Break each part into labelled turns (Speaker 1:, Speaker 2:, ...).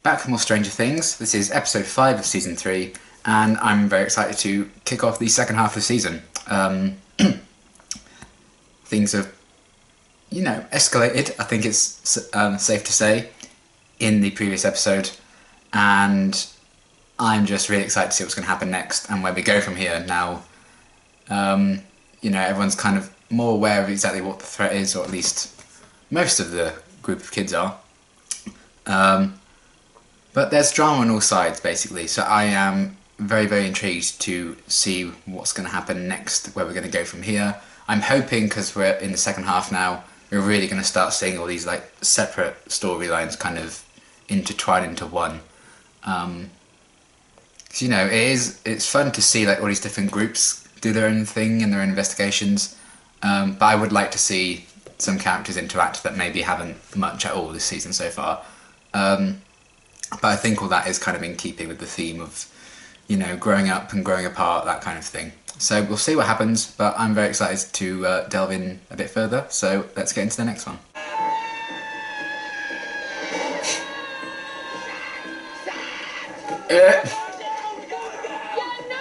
Speaker 1: Back for more Stranger Things. This is episode 5 of season 3, and I'm very excited to kick off the second half of the season. Things have, escalated, I think it's safe to say, in the previous episode, and I'm just really excited to see what's going to happen next and where we go from here now. Everyone's kind of more aware of exactly what the threat is, or at least most of the group of kids are. But there's drama on all sides, basically, so I am very, very intrigued to see what's going to happen next, where we're going to go from here. I'm hoping, because we're in the second half now, we're really going to start seeing all these separate storylines kind of intertwine into one. It's fun to see all these different groups do their own thing in their own investigations, but I would like to see some characters interact that maybe haven't much at all this season so far. But I think all that is kind of in keeping with the theme of, growing up and growing apart, that kind of thing. So we'll see what happens, but I'm very excited to delve in a bit further, so let's get into the next one.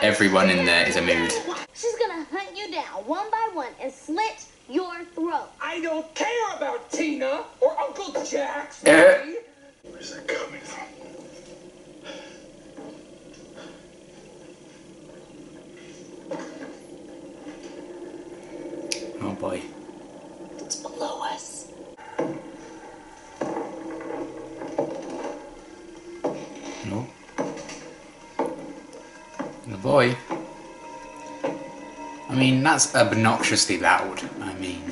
Speaker 1: Everyone in there is a mood.
Speaker 2: She's gonna hunt you down one by one and slit your throat.
Speaker 3: I don't care about Tina or Uncle Jack's baby. Where's that coming from?
Speaker 1: Oh boy.
Speaker 2: It's below us.
Speaker 1: No. The boy. I mean, that's obnoxiously loud. I mean,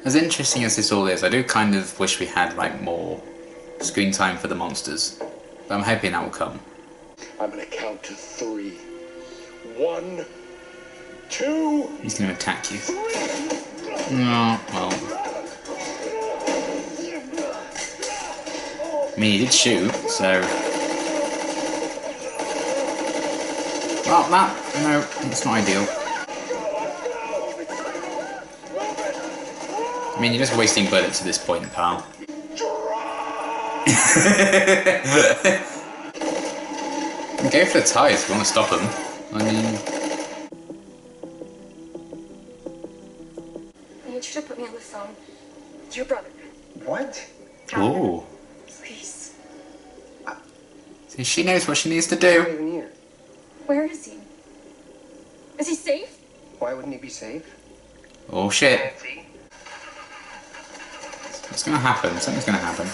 Speaker 1: as interesting as this all is, I do kind of wish we had more screen time for the monsters. But I'm hoping that will come.
Speaker 3: I'm gonna count to 3. 1, 2.
Speaker 1: He's going to attack you. Oh, well. I mean, he did shoot, so... Well, no, it's not ideal. I mean, you're just wasting bullets at this point, pal. Go for the ties if you want to stop him. I mean...
Speaker 2: I need you to put me on the phone with your brother.
Speaker 3: What?
Speaker 1: Ooh.
Speaker 2: Please.
Speaker 1: See, she knows what she needs to
Speaker 3: Not
Speaker 1: do.
Speaker 3: even here.
Speaker 2: Where is he? Is he safe?
Speaker 3: Why wouldn't he be safe?
Speaker 1: Oh shit. What's gonna happen? Something's gonna happen.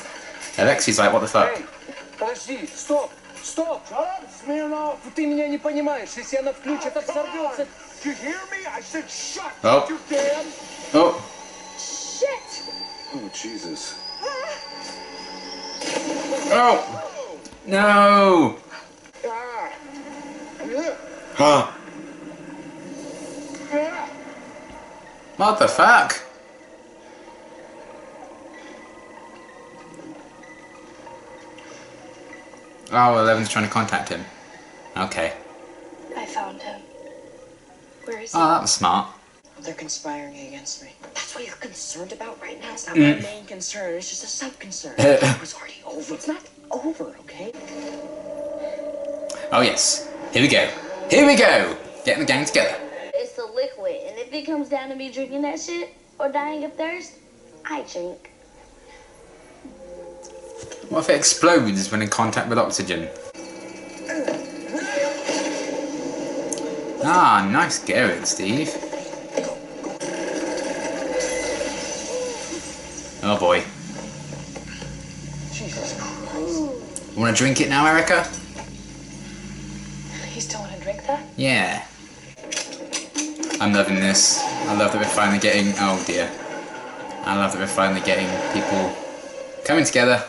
Speaker 1: Alexi's like, what the fuck?
Speaker 3: Hey, подожди, стоп! Стоп! Smirnoff, ты меня не понимаешь. Если она включит, взорвется. You hear me? I said shut.
Speaker 1: Oh.
Speaker 3: You damn.
Speaker 1: Oh.
Speaker 2: Shit!
Speaker 3: Oh, Jesus.
Speaker 1: Oh. No. Huh. What the fuck? Oh, Eleven's trying to contact him. Okay.
Speaker 2: I found him. Where is he?
Speaker 1: Oh, that was smart.
Speaker 4: They're conspiring against me.
Speaker 2: That's what you're concerned about right now?
Speaker 4: It's not my main concern, it's just a sub-concern. It was already over. It's not over, okay?
Speaker 1: Oh yes. Here we go. Here we go. Getting the gang together.
Speaker 2: It's the liquid, and if it comes down to me drinking that shit or dying of thirst, I drink.
Speaker 1: What if it explodes when in contact with oxygen? Ah, nice going, Steve. Oh boy.
Speaker 4: Jesus Christ.
Speaker 1: You want to drink it now, Erica?
Speaker 4: You still want to drink that?
Speaker 1: Yeah. I'm loving this. I love that we're finally getting... Oh dear. I love that we're finally getting people coming together.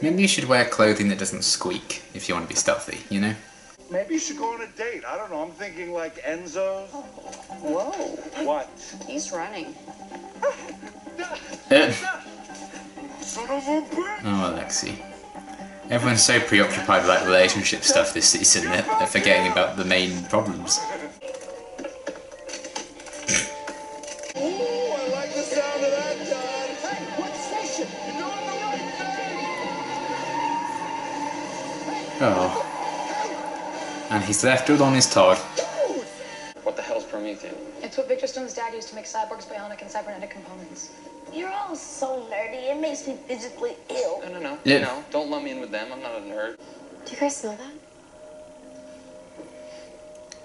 Speaker 1: Maybe you should wear clothing that doesn't squeak if you want to be stealthy,
Speaker 3: Maybe you should go on a date. I don't know. I'm thinking like Enzo's.
Speaker 4: Whoa.
Speaker 3: What?
Speaker 4: He's running.
Speaker 3: Son of a bitch.
Speaker 1: Oh, Alexi. Everyone's so preoccupied with relationship stuff this season that they're forgetting about the main problems.
Speaker 3: Ooh, I like the sound of that, John. Hey, what station? You're doing the right thing.
Speaker 1: Oh. And he's left all on his Todd.
Speaker 5: What the hell's Promethean?
Speaker 6: It's what Victor Stone's dad used to make cyborgs, bionic, and cybernetic components.
Speaker 2: You're all so nerdy, it makes me physically ill.
Speaker 5: No.
Speaker 1: Yeah.
Speaker 5: No, don't lump me in with them. I'm not a nerd.
Speaker 6: Do you guys smell that?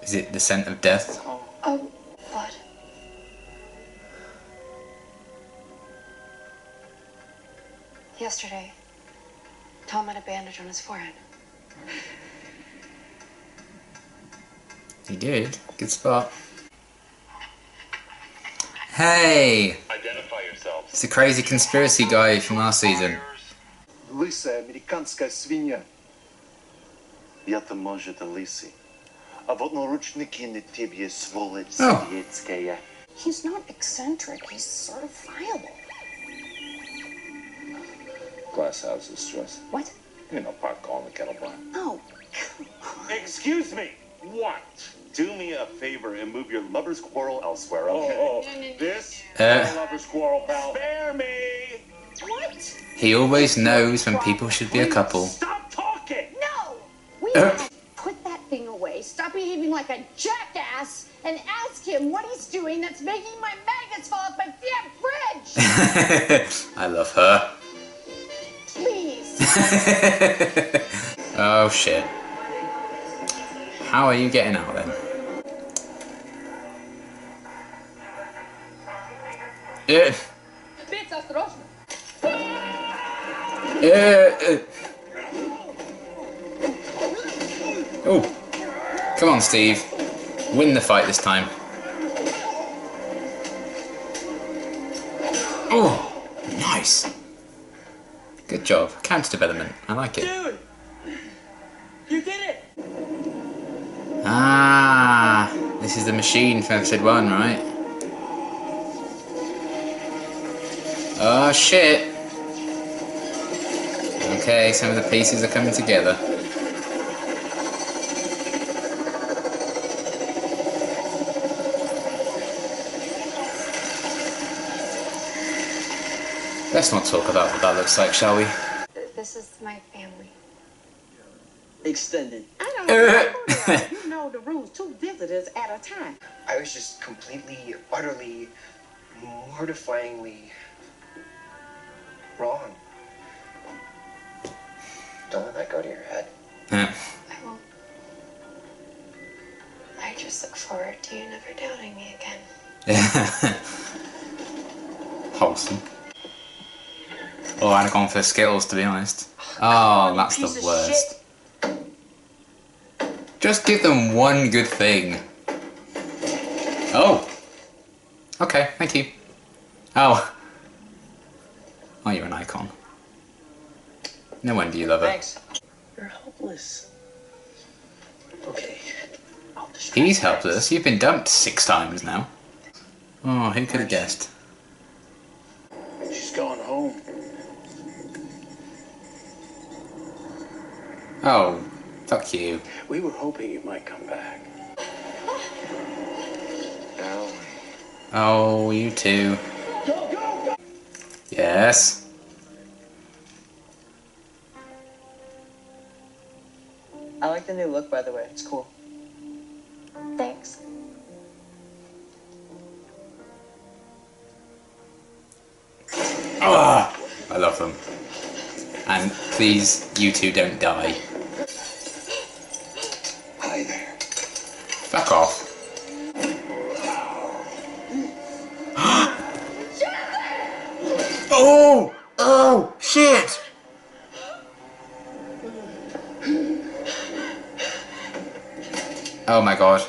Speaker 1: Is it the scent of death?
Speaker 6: Oh, blood. Yesterday, Tom had a bandage on his forehead.
Speaker 1: He did. Good spot. Hey!
Speaker 7: Identify yourself.
Speaker 1: It's the crazy conspiracy guy from last season.
Speaker 3: Лысая американская свинья.
Speaker 7: Я-то, может, и лысый. А вот наручники на тебе, сволочь
Speaker 1: Oh.
Speaker 7: советская.
Speaker 4: He's not eccentric. He's certifiable.
Speaker 8: Glass house is stress.
Speaker 4: What?
Speaker 8: You know, pot calling the kettle black.
Speaker 4: Oh.
Speaker 7: Excuse me. What? Do me a favor and move your lover's quarrel elsewhere, okay? This
Speaker 3: Lover's quarrel, pal.
Speaker 7: spare me.
Speaker 4: What?
Speaker 1: He always knows when people should be a couple.
Speaker 7: Stop talking.
Speaker 4: No! We gotta put that thing away, stop behaving like a jackass, and ask him what he's doing that's making my maggots fall off my damn fridge!
Speaker 1: I love her.
Speaker 4: Please!
Speaker 1: Oh shit. How are you getting out then? Yeah. Oh, come on, Steve. Win the fight this time. Oh, nice. Good job. Counter development. I like it.
Speaker 3: Dude! You did it!
Speaker 1: Ah, this is the machine from episode 1, right? Oh shit. Okay, some of the pieces are coming together. Let's not talk about what that looks like, shall we?
Speaker 6: This is my family.
Speaker 3: Extended.
Speaker 9: I don't know. You know the rules. 2 visitors at a time.
Speaker 10: I was just completely, utterly, mortifyingly wrong. Don't let that go to your head.
Speaker 1: Yeah.
Speaker 6: I won't. I just look forward to you never doubting me again.
Speaker 1: Wholesome. Oh, I'd have gone for Skittles, to be honest. Oh, that's the worst. Just give them one good thing. Oh. Okay, thank you. Oh. Oh, you're an icon. No wonder you love her.
Speaker 3: Thanks. You're helpless. Okay. I'll distract
Speaker 1: He's
Speaker 3: you.
Speaker 1: helpless. You've been dumped 6 times now. Oh, who could have guessed?
Speaker 8: She's going home.
Speaker 1: Oh, fuck you.
Speaker 8: We were hoping you might come back.
Speaker 10: No.
Speaker 1: Oh, you too. Yes.
Speaker 3: I like the new look, by the way. It's cool.
Speaker 6: Thanks.
Speaker 1: Ah, I love them. And please, you two don't die.
Speaker 8: Hi there.
Speaker 1: Fuck off. Oh! Oh! Shit! Oh my god.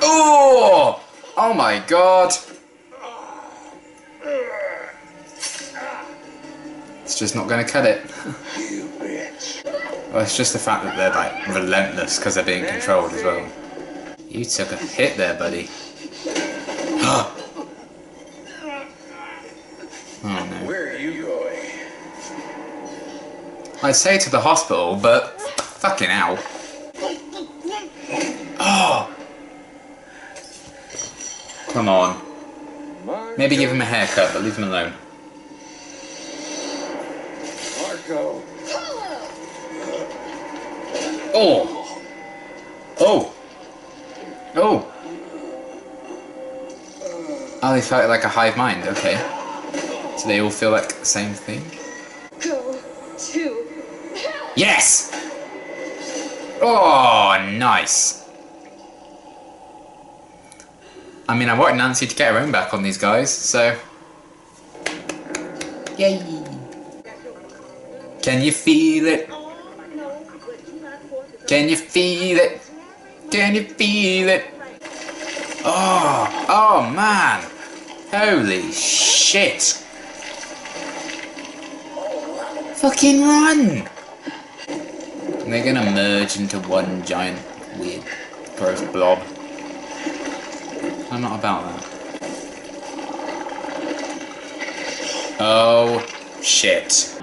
Speaker 1: Oh! Oh my god! It's just not going to cut it.
Speaker 8: You bitch.
Speaker 1: Well, it's just the fact that they're like relentless because they're being controlled as well. You took a hit there, buddy. Oh no.
Speaker 8: Where are you going?
Speaker 1: I'd say to the hospital, but fucking hell. Oh! Come on. Maybe give him a haircut, but leave him alone.
Speaker 8: Marco.
Speaker 1: Oh! Oh! Oh! Oh, they felt like a hive mind, okay. So they all feel like the same thing?
Speaker 4: Go to hell!
Speaker 1: Yes! Oh, nice! I mean, I wanted Nancy to get her own back on these guys, so... Yay! Can you feel it? Can you feel it? Can you feel it? Oh! Oh, man! Holy shit! Fucking run! And they're gonna merge into one giant, weird, gross blob. I'm not about that. Oh, shit.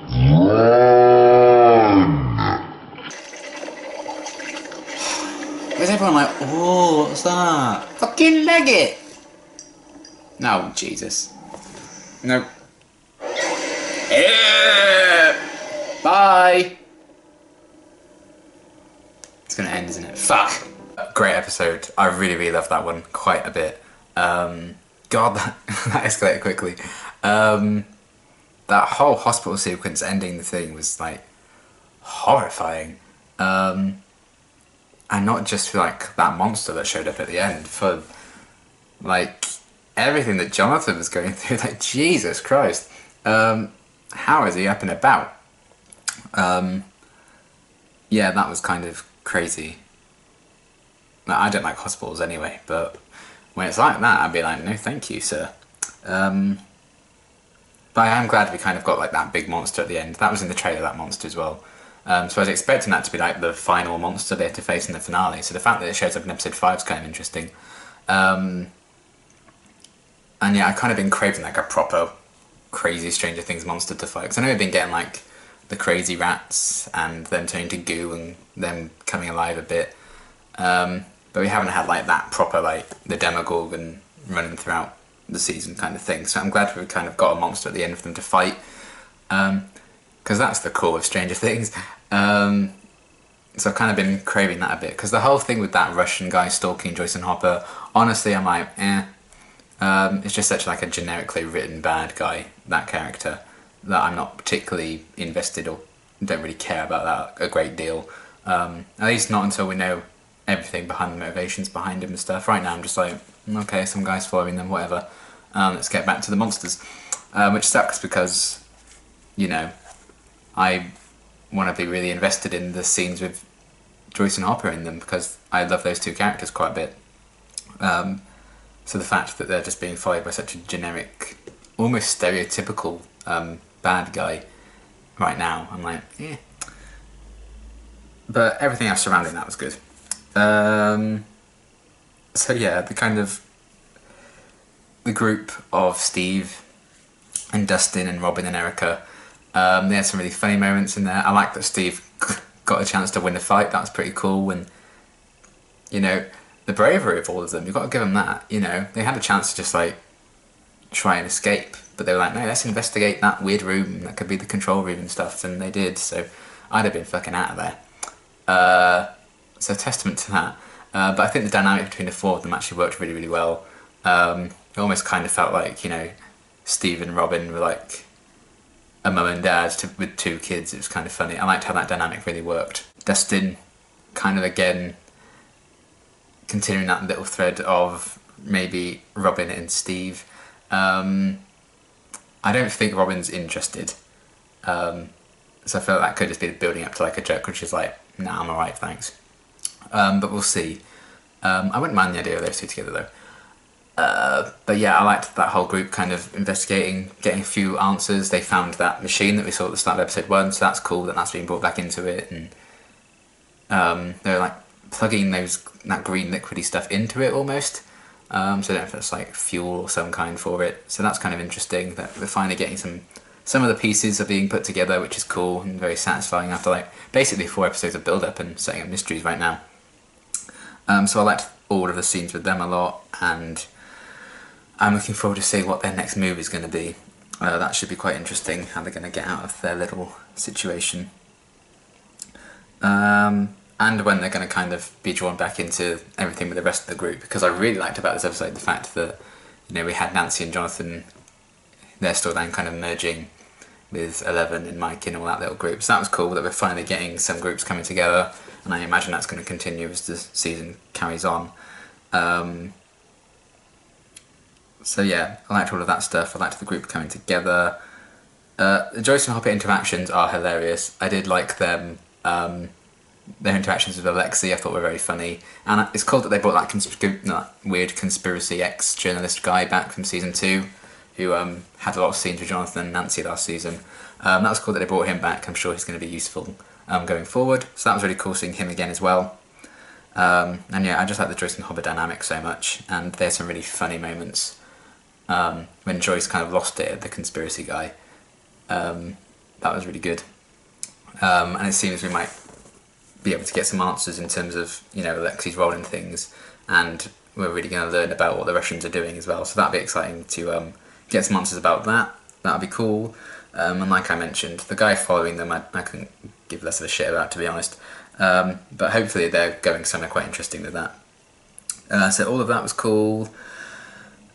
Speaker 1: Where's everyone like, oh, what's that? Fucking leg it! No, Jesus. No. Bye! It's gonna end, isn't it? Fuck! Great episode. I really, really loved that one quite a bit. God, that escalated quickly. That whole hospital sequence ending the thing was like horrifying. And not just for like that monster that showed up at the end, for like everything that Jonathan was going through. Like, Jesus Christ. How is he up and about? Yeah, that was kind of crazy. I don't like hospitals anyway, but when it's like that, I'd be like, no thank you, sir. But I am glad we kind of got like that big monster at the end. That was in the trailer, that monster as well. So I was expecting that to be like the final monster they had to face in the finale. So the fact that it shows up in episode 5 is kind of interesting. And yeah, I've kind of been craving like a proper crazy Stranger Things monster to fight. Because I know we've been getting like the crazy rats and them turning to goo and them coming alive a bit. But we haven't had like that proper like the Demogorgon running throughout the season kind of thing. So I'm glad we've kind of got a monster at the end for them to fight. Because that's the core of Stranger Things. So I've kind of been craving that a bit. Because the whole thing with that Russian guy stalking Joyce and Hopper, honestly I'm like, it's just such like a generically written bad guy, that character, that I'm not particularly invested or don't really care about that a great deal. At least not until we know everything behind the motivations behind him and stuff. Right now I'm just like, okay, some guy's following them, whatever. Let's get back to the monsters. Which sucks because, you know, I want to be really invested in the scenes with Joyce and Hopper in them because I love those two characters quite a bit. So the fact that they're just being followed by such a generic, almost stereotypical bad guy right now, I'm like, eh. But everything else surrounding that was good. So yeah, the group of Steve and Dustin and Robin and Erica, they had some really funny moments in there. I like that Steve got a chance to win the fight. That was pretty cool. And, you know, the bravery of all of them, you've got to give them that. You know, they had a chance to just like try and escape, but they were like, no, let's investigate that weird room that could be the control room and stuff, and they did. So I'd have been fucking out of there. So testament to that. But I think the dynamic between the four of them actually worked really, really well. It almost kind of felt like, you know, Steve and Robin were like a mum and dad with two kids. It was kind of funny. I liked how that dynamic really worked. Dustin, kind of again, continuing that little thread of maybe Robin and Steve. I don't think Robin's interested. So I feel like that could just be building up to like a joke, which is like, nah, I'm alright, thanks. But we'll see. I wouldn't mind the idea of those two together though. But yeah, I liked that whole group kind of investigating, getting a few answers. They found that machine that we saw at the start of episode 1, so that's cool that that's being brought back into it. And they're like plugging that green liquidy stuff into it almost. So I don't know if that's like fuel or some kind for it. So that's kind of interesting that we're finally getting some of the pieces are being put together, which is cool and very satisfying after like basically 4 episodes of build up and setting up mysteries right now. So I liked all of the scenes with them a lot, and I'm looking forward to seeing what their next move is going to be. That should be quite interesting, how they're going to get out of their little situation. and when they're going to kind of be drawn back into everything with the rest of the group. Because I really liked about this episode the fact that, you know, we had Nancy and Jonathan, their storyline kind of merging with Eleven and Mike and all that little group. So that was cool that we're finally getting some groups coming together, and I imagine that's going to continue as the season carries on. So yeah, I liked all of that stuff. I liked the group coming together. The Joyce and Hopper interactions are hilarious. I did like them. Their interactions with Alexei I thought were very funny, and it's cool that they brought that weird conspiracy ex-journalist guy back from season 2, who had a lot of scenes with Jonathan and Nancy last season. That was cool that they brought him back. I'm sure he's going to be useful going forward. So that was really cool seeing him again as well. And yeah, I just like the Joyce and Hopper dynamic so much, and there's some really funny moments when Joyce kind of lost it at the conspiracy guy. That was really good. And it seems we might be able to get some answers in terms of, you know, Alexei's role in things, and we're really going to learn about what the Russians are doing as well. So that'd be exciting to get some answers about that. That'd be cool. And like I mentioned, the guy following them, I couldn't give less of a shit about, to be honest. But hopefully they're going somewhere quite interesting with that. So all of that was cool.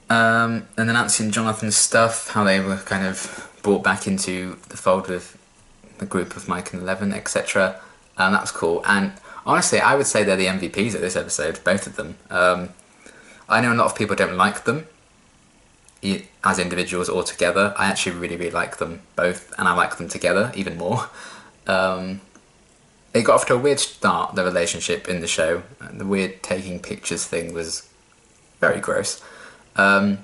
Speaker 1: And then Nancy and Jonathan's stuff, how they were kind of brought back into the fold with the group of Mike and Eleven, etc. That was cool. And honestly, I would say they're the MVPs of this episode, both of them. I know a lot of people don't like them as individuals or together. I actually really, really like them both, and I like them together even more. It got off to a weird start, the relationship in the show. The weird taking pictures thing was very gross. But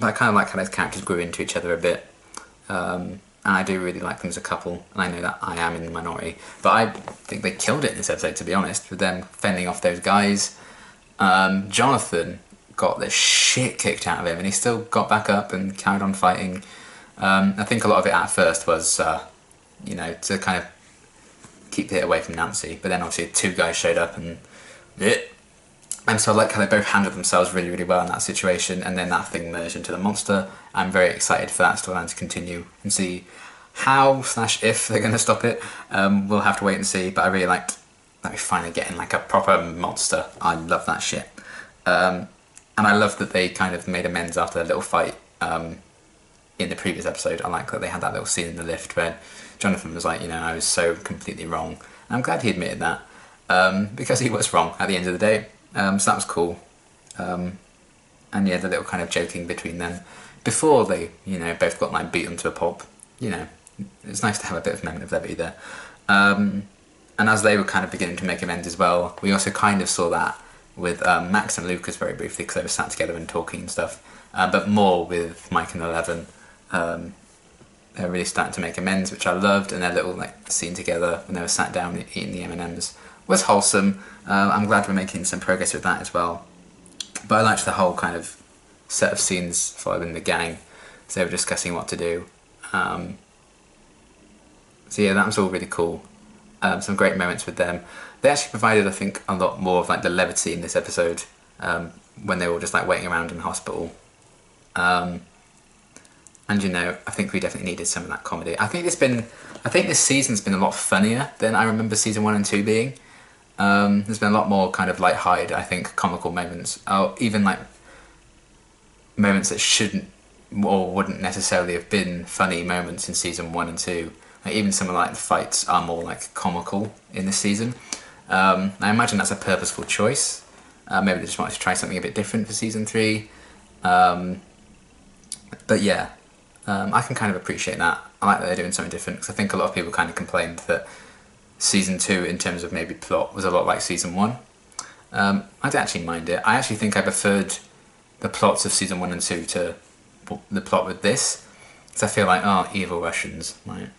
Speaker 1: I kind of like how those characters grew into each other a bit. And I do really like them as a couple, and I know that I am in the minority. But I think they killed it in this episode, to be honest, with them fending off those guys. Jonathan got the shit kicked out of him, and he still got back up and carried on fighting. I think a lot of it at first was, you know, to kind of keep it away from Nancy. But then obviously 2 guys showed up, and so I like how they both handled themselves really, really well in that situation, and then that thing merged into the monster. I'm very excited for that storyline to continue and see how/if they're going to stop it. We'll have to wait and see, but I really liked that we're finally getting like a proper monster. I love that shit. And I love that they kind of made amends after their little fight in the previous episode. I like that they had that little scene in the lift where Jonathan was like, you know, I was so completely wrong. And I'm glad he admitted that, because he was wrong at the end of the day. So that was cool. And yeah, the little kind of joking between them before they, you know, both got like beaten to a pulp. You know, it's nice to have a bit of moment of levity there. And as they were kind of beginning to make amends as well, we also kind of saw that with Max and Lucas very briefly, because they were sat together and talking and stuff. But more with Mike and Eleven. They were really starting to make amends, which I loved, and their little like scene together when they were sat down eating the M&Ms was wholesome. I'm glad we're making some progress with that as well. But I liked the whole kind of set of scenes following the gang, so they were discussing what to do. So yeah, that was all really cool. Some great moments with them. They actually provided, I think, a lot more of like the levity in this episode when they were just like waiting around in the hospital. And you know, I think we definitely needed some of that comedy. I think this season's been a lot funnier than I remember season 1 and 2 being. There's been a lot more kind of light-hearted, I think, comical moments. Or even like moments that shouldn't or wouldn't necessarily have been funny moments in season 1 and 2. Like even some of like the fights are more like comical in this season. I imagine that's a purposeful choice. Maybe they just wanted to try something a bit different for season 3. But yeah, I can kind of appreciate that. I like that they're doing something different, because I think a lot of people kind of complained that season 2, in terms of maybe plot, was a lot like season 1. I don't actually mind it. I actually think I preferred the plots of season 1 and 2 to the plot with this, because I feel like, oh, evil Russians. Right?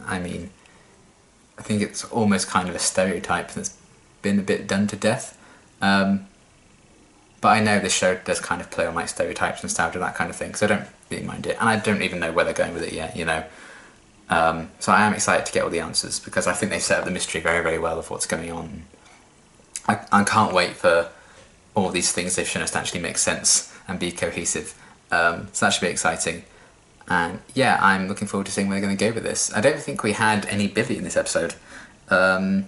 Speaker 1: I mean, I think it's almost kind of a stereotype that's been a bit done to death. But I know this show does kind of play on like stereotypes and nostalgia, that kind of thing, so I don't really mind it. And I don't even know where they're going with it yet, you know. So I am excited to get all the answers, because I think they set up the mystery very, very well of what's going on. I can't wait for all these things they've shown us to actually make sense and be cohesive. So that should be exciting. And yeah, I'm looking forward to seeing where they're going to go with this. I don't think we had any Billy in this episode. So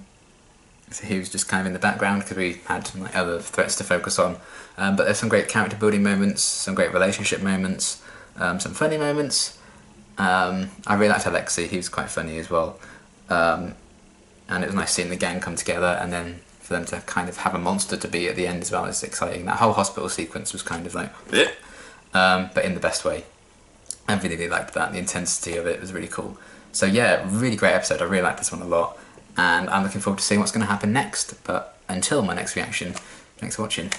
Speaker 1: he was just kind of in the background because we had like other threats to focus on. But there's some great character building moments, some great relationship moments, some funny moments. I really liked Alexei, he was quite funny as well. And it was nice seeing the gang come together, and then for them to kind of have a monster to be at the end as well. It's exciting. That whole hospital sequence was kind of like, but in the best way. I really liked that. The intensity of it was really cool. So yeah, really great episode. I really liked this one a lot, and I'm looking forward to seeing what's going to happen next. But until my next reaction, thanks for watching.